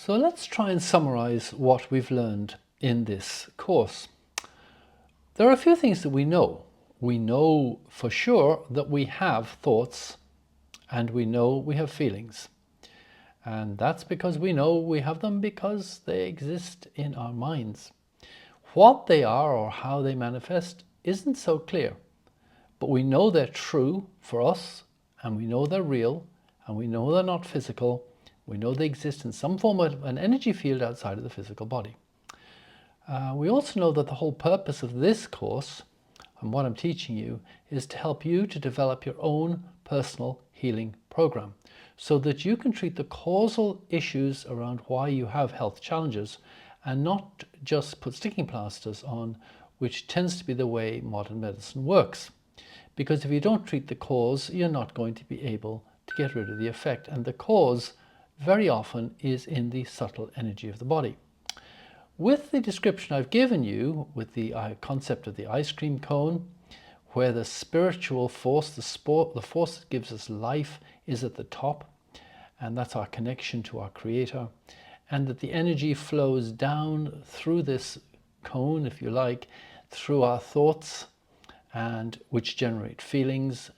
So let's try and summarize what we've learned in this course. There are a few things that we know. We know for sure that we have thoughts and we know we have feelings. And that's because we know we have them because they exist in our minds. What they are or how they manifest isn't so clear, but we know they're true for us, and we know they're real, and we know they're not physical. We know they exist in some form of an energy field outside of the physical body. We also know that the whole purpose of this course and what I'm teaching you is to help you to develop your own personal healing program so that you can treat the causal issues around why you have health challenges and not just put sticking plasters on, which tends to be the way modern medicine works. Because if you don't treat the cause, you're not going to be able to get rid of the effect. And the cause very often is in the subtle energy of the body. With the description I've given you, with the concept of the ice cream cone, where the spiritual force, the force that gives us life, is at the top, and that's our connection to our Creator, and that the energy flows down through this cone, if you like, through our thoughts, and which generate feelings,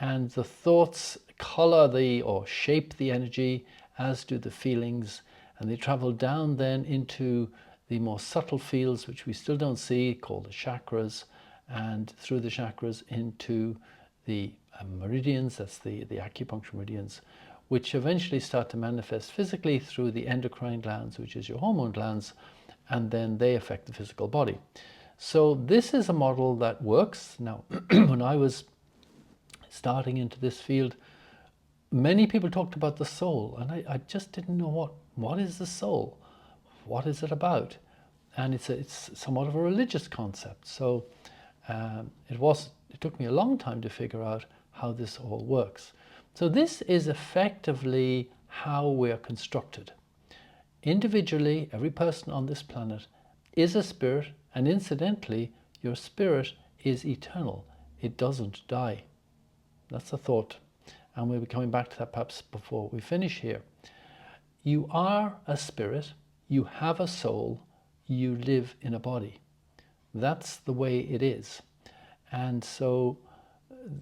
and the thoughts color or shape the energy, as do the feelings, and they travel down then into the more subtle fields, which we still don't see, called the chakras, and through the chakras into the meridians, that's the acupuncture meridians, which eventually start to manifest physically through the endocrine glands, which is your hormone glands, and then they affect the physical body. So this is a model that works. Now, when I was starting into this field, many people talked about the soul, and I just didn't know what is the soul? What is it about? And it's somewhat of a religious concept. So it took me a long time to figure out how this all works. So this is effectively how we're constructed. Individually, every person on this planet is a spirit, and incidentally, your spirit is eternal. It doesn't die. That's a thought, and we'll be coming back to that perhaps before we finish here. You are a spirit, you have a soul, you live in a body. That's the way it is. And so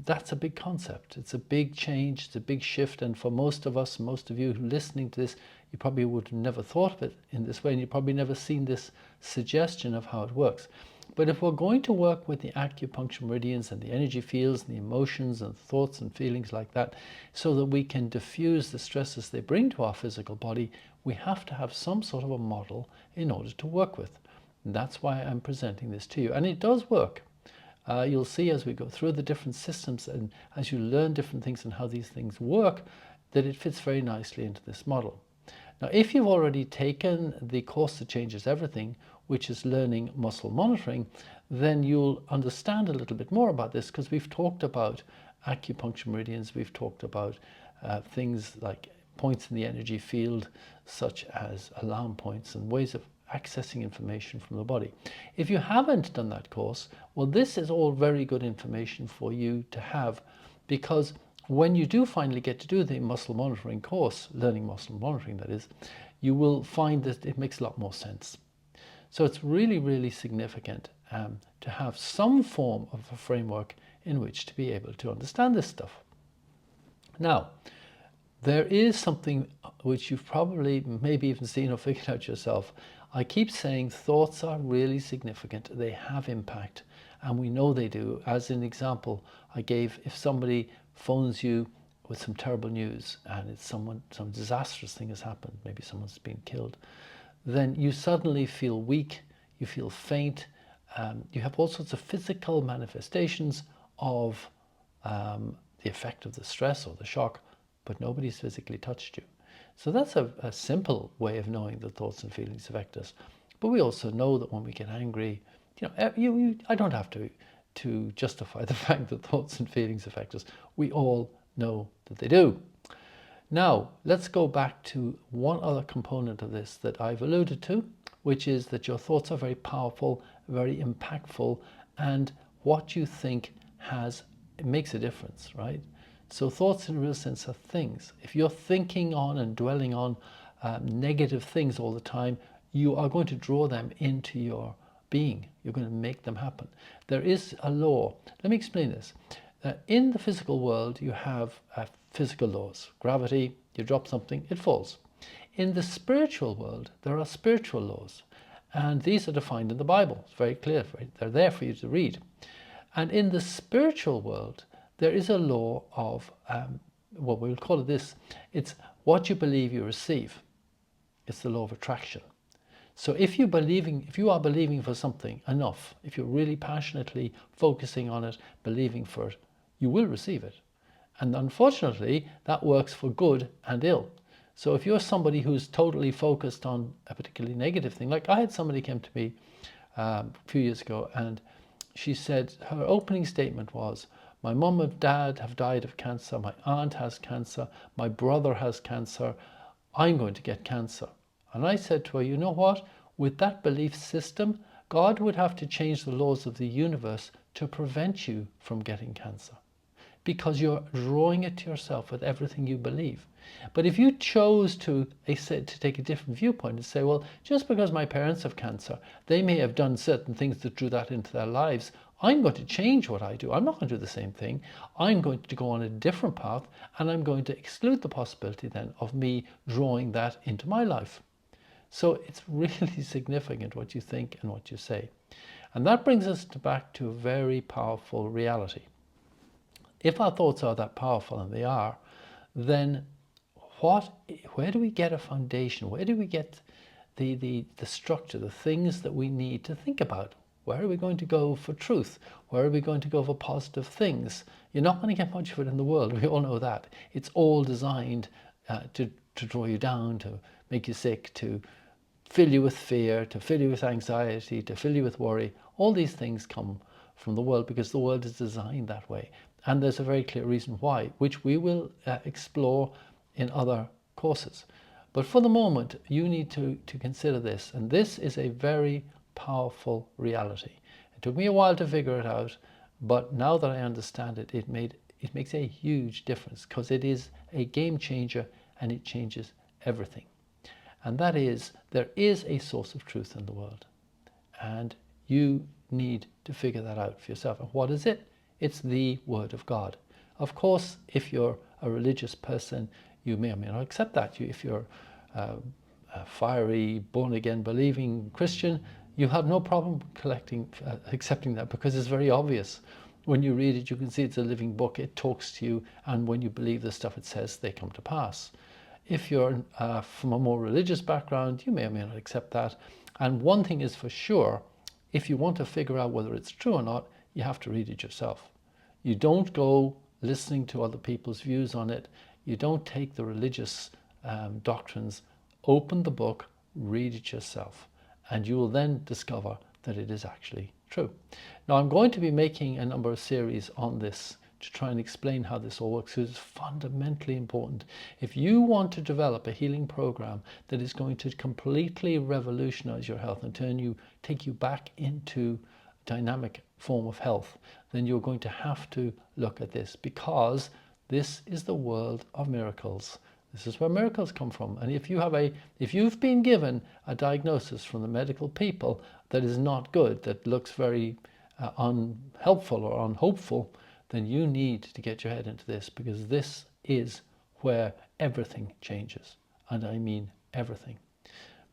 that's a big concept. It's a big change, it's a big shift, and for most of us, most of you who are listening to this, you probably would have never thought of it in this way, and you've probably never seen this suggestion of how it works. But if we're going to work with the acupuncture meridians and the energy fields and the emotions and thoughts and feelings like that, so that we can diffuse the stresses they bring to our physical body, we have to have some sort of a model in order to work with. And that's why I'm presenting this to you. And it does work. You'll see as we go through the different systems and as you learn different things and how these things work, that it fits very nicely into this model. Now, if you've already taken the course that changes everything, which is learning muscle monitoring, then you'll understand a little bit more about this, because we've talked about acupuncture meridians, we've talked about things like points in the energy field, such as alarm points and ways of accessing information from the body. If you haven't done that course, well, this is all very good information for you to have, because when you do finally get to do the muscle monitoring course, learning muscle monitoring that is, you will find that it makes a lot more sense. So it's really, really significant to have some form of a framework in which to be able to understand this stuff. Now, there is something which you've probably maybe even seen or figured out yourself. I keep saying thoughts are really significant. They have impact, and we know they do. As an example I gave, if somebody phones you with some terrible news and it's some disastrous thing has happened, maybe someone's been killed, then you suddenly feel weak, you feel faint, you have all sorts of physical manifestations of the effect of the stress or the shock, but nobody's physically touched you. So that's a simple way of knowing that thoughts and feelings affect us. But we also know that when we get angry, I don't have to justify the fact that thoughts and feelings affect us. We all know that they do. Now, let's go back to one other component of this that I've alluded to, which is that your thoughts are very powerful, very impactful, and what you think it makes a difference, right? So thoughts in a real sense are things. If you're thinking on and dwelling on negative things all the time, you are going to draw them into your being. You're going to make them happen. There is a law. Let me explain this. In the physical world, you have physical laws. Gravity, you drop something, it falls. In the spiritual world, there are spiritual laws. And these are defined in the Bible. It's very clear. Right? They're there for you to read. And in the spiritual world, there is a law of, what we'll call it this, it's what you believe you receive. It's the law of attraction. So if you are believing for something enough, if you're really passionately focusing on it, believing for it, you will receive it. And unfortunately, that works for good and ill. So if you're somebody who's totally focused on a particularly negative thing, like I had somebody came to me a few years ago, and she said her opening statement was, my mum and dad have died of cancer, my aunt has cancer, my brother has cancer, I'm going to get cancer. And I said to her, you know what? With that belief system, God would have to change the laws of the universe to prevent you from getting cancer, because you're drawing it to yourself with everything you believe. But if you chose to take a different viewpoint and say, well, just because my parents have cancer, they may have done certain things that drew that into their lives, I'm going to change what I do. I'm not going to do the same thing. I'm going to go on a different path, and I'm going to exclude the possibility then of me drawing that into my life. So it's really significant what you think and what you say. And that brings us back to a very powerful reality. If our thoughts are that powerful, and they are, then where do we get a foundation? Where do we get the structure, the things that we need to think about? Where are we going to go for truth? Where are we going to go for positive things? You're not going to get much of it in the world. We all know that. It's all designed to draw you down, to make you sick, to fill you with fear, to fill you with anxiety, to fill you with worry. All these things come from the world because the world is designed that way. And there's a very clear reason why, which we will explore in other courses. But for the moment, you need to consider this. And this is a very powerful reality. It took me a while to figure it out, but now that I understand it, it makes a huge difference, because it is a game changer and it changes everything. And that is, there is a source of truth in the world, and you need to figure that out for yourself. And what is it? It's the Word of God. Of course, if you're a religious person, you may or may not accept that. If you're a fiery, born-again, believing Christian, you have no problem accepting that, because it's very obvious. When you read it, you can see it's a living book. It talks to you, and when you believe the stuff it says, they come to pass. If you're from a more religious background, you may or may not accept that. And one thing is for sure, if you want to figure out whether it's true or not, you have to read it yourself. You don't go listening to other people's views on it. You don't take the religious doctrines. Open the book, read it yourself, and you will then discover that it is actually true. Now, I'm going to be making a number of series on this to try and explain how this all works. It's fundamentally important. If you want to develop a healing program that is going to completely revolutionize your health and take you back into dynamic form of health, then you're going to have to look at this, because this is the world of miracles. This is where miracles come from. And if you've been given a diagnosis from the medical people that is not good, that looks very unhelpful or unhopeful, then you need to get your head into this, because this is where everything changes. And I mean everything.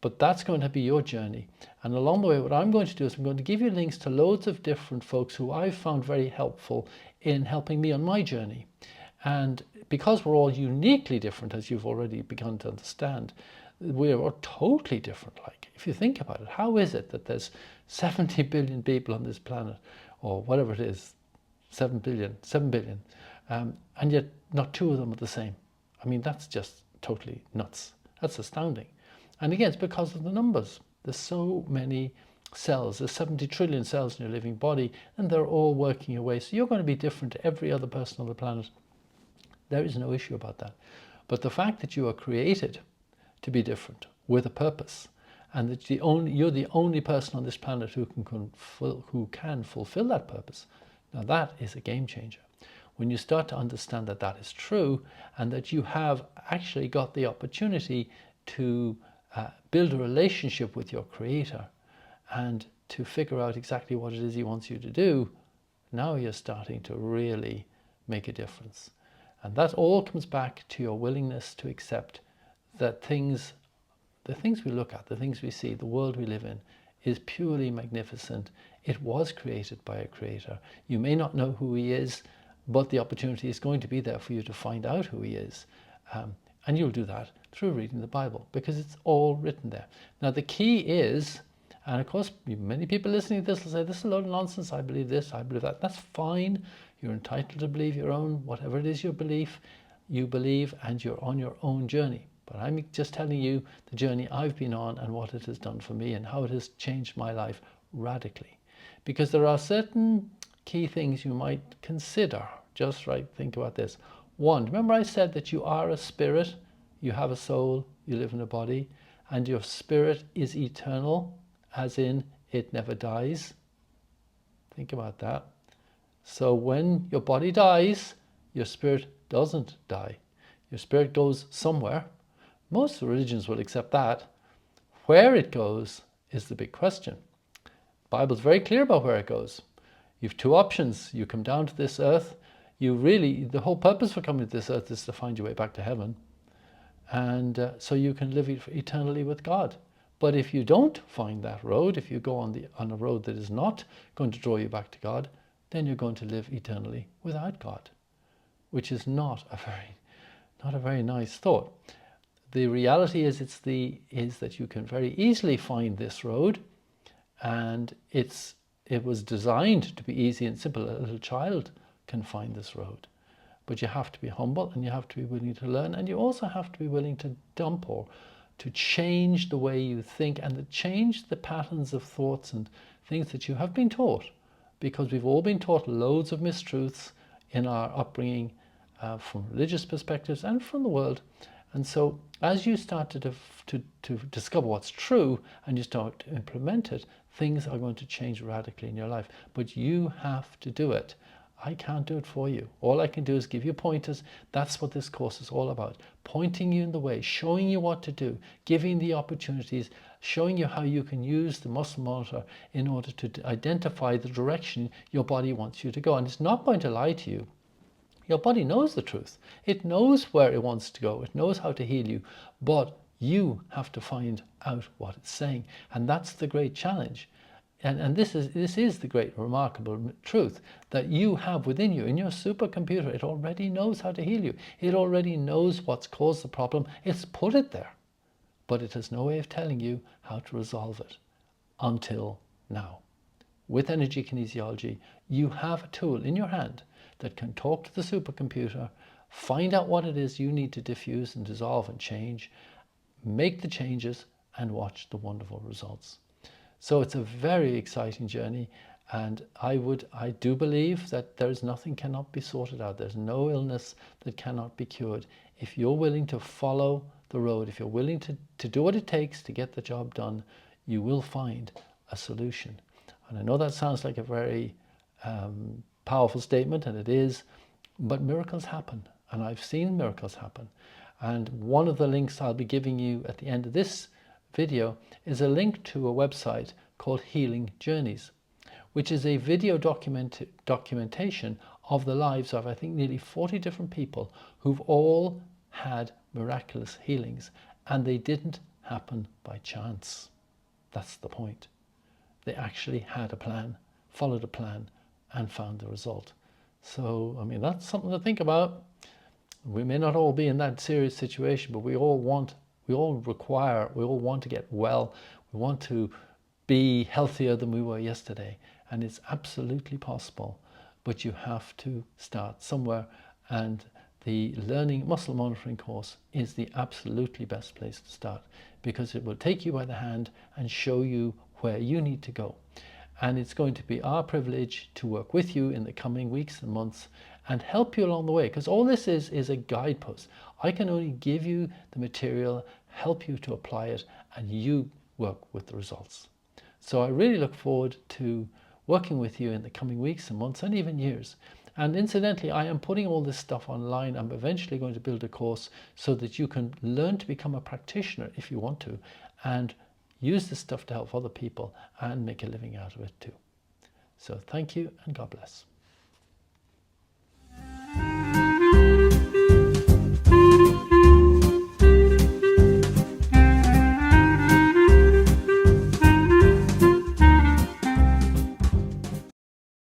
But that's going to be your journey. And along the way, what I'm going to do is I'm going to give you links to loads of different folks who I've found very helpful in helping me on my journey. And because we're all uniquely different, as you've already begun to understand, we're all totally different. Like, if you think about it, how is it that there's 70 billion people on this planet, or whatever it is, 7 billion, and yet not two of them are the same? I mean, that's just totally nuts. That's astounding. And again, it's because of the numbers. There's so many cells. There's 70 trillion cells in your living body, and they're all working away. So you're going to be different to every other person on the planet. There is no issue about that. But the fact that you are created to be different with a purpose, and that you're the only person on this planet who can fulfill that purpose, now that is a game changer. When you start to understand that that is true, and that you have actually got the opportunity to build a relationship with your Creator and to figure out exactly what it is He wants you to do, now you're starting to really make a difference. And that all comes back to your willingness to accept that the things we look at, the things we see, the world we live in is purely magnificent. It was created by a Creator. You may not know who He is, but the opportunity is going to be there for you to find out who He is. And you'll do that through reading the Bible, because it's all written there. Now the key is, and of course many people listening to this will say, this is a load of nonsense, I believe this, I believe that. That's fine. You're entitled to believe your own, whatever it is your belief, you believe, and you're on your own journey. But I'm just telling you the journey I've been on and what it has done for me and how it has changed my life radically. Because there are certain key things you might consider. Just right, think about this. One, remember I said that you are a spirit, you have a soul, you live in a body, and your spirit is eternal, as in it never dies. Think about that. So when your body dies, your spirit doesn't die. Your spirit goes somewhere. Most religions will accept that. Where it goes is the big question. The Bible's very clear about where it goes. You have two options. You come down to this earth. The whole purpose for coming to this earth is to find your way back to heaven. And so you can live eternally with God. But if you don't find that road, if you go on a road that is not going to draw you back to God, then you're going to live eternally without God, which is not a very nice thought. The reality is that you can very easily find this road, and it was designed to be easy and simple. A little child can find this road, but you have to be humble and you have to be willing to learn, and you also have to be willing to dump or to change the way you think and to change the patterns of thoughts and things that you have been taught, because we've all been taught loads of mistruths in our upbringing from religious perspectives and from the world. And so as you start to discover what's true and you start to implement it, things are going to change radically in your life. But you have to do it. I can't do it for you. All I can do is give you pointers. That's what this course is all about. Pointing you in the way, showing you what to do, giving the opportunities, showing you how you can use the muscle monitor in order to identify the direction your body wants you to go. And it's not going to lie to you. Your body knows the truth. It knows where it wants to go. It knows how to heal you. But you have to find out what it's saying. And that's the great challenge. And this is the great remarkable truth that you have within you. In your supercomputer, it already knows how to heal you. It already knows what's caused the problem. It's put it there. But it has no way of telling you how to resolve it until now. With energy kinesiology, you have a tool in your hand that can talk to the supercomputer, find out what it is you need to diffuse and dissolve and change, make the changes, and watch the wonderful results. So it's a very exciting journey, and I do believe that there is nothing cannot be sorted out. There's no illness that cannot be cured. If you're willing to follow the road, if you're willing to do what it takes to get the job done, you will find a solution. And I know that sounds like a very powerful statement, and it is, but miracles happen, and I've seen miracles happen. And one of the links I'll be giving you at the end of this video is a link to a website called Healing Journeys, which is a video documentation of the lives of, I think, nearly 40 different people who've all had miraculous healings, and they didn't happen by chance. That's the point. They actually had a plan, followed a plan, and found the result. So, I mean, that's something to think about. We may not all be in that serious situation, but we all want to get well. We want to be healthier than we were yesterday. And it's absolutely possible, but you have to start somewhere. And the Learning Muscle Monitoring course is the absolutely best place to start, because it will take you by the hand and show you where you need to go. And it's going to be our privilege to work with you in the coming weeks and months and help you along the way, because all this is a guidepost. I can only give you the material, help you to apply it, and you work with the results. So I really look forward to working with you in the coming weeks and months and even years. And incidentally, I am putting all this stuff online. I'm eventually going to build a course so that you can learn to become a practitioner if you want to, and use this stuff to help other people and make a living out of it too. So thank you, and God bless.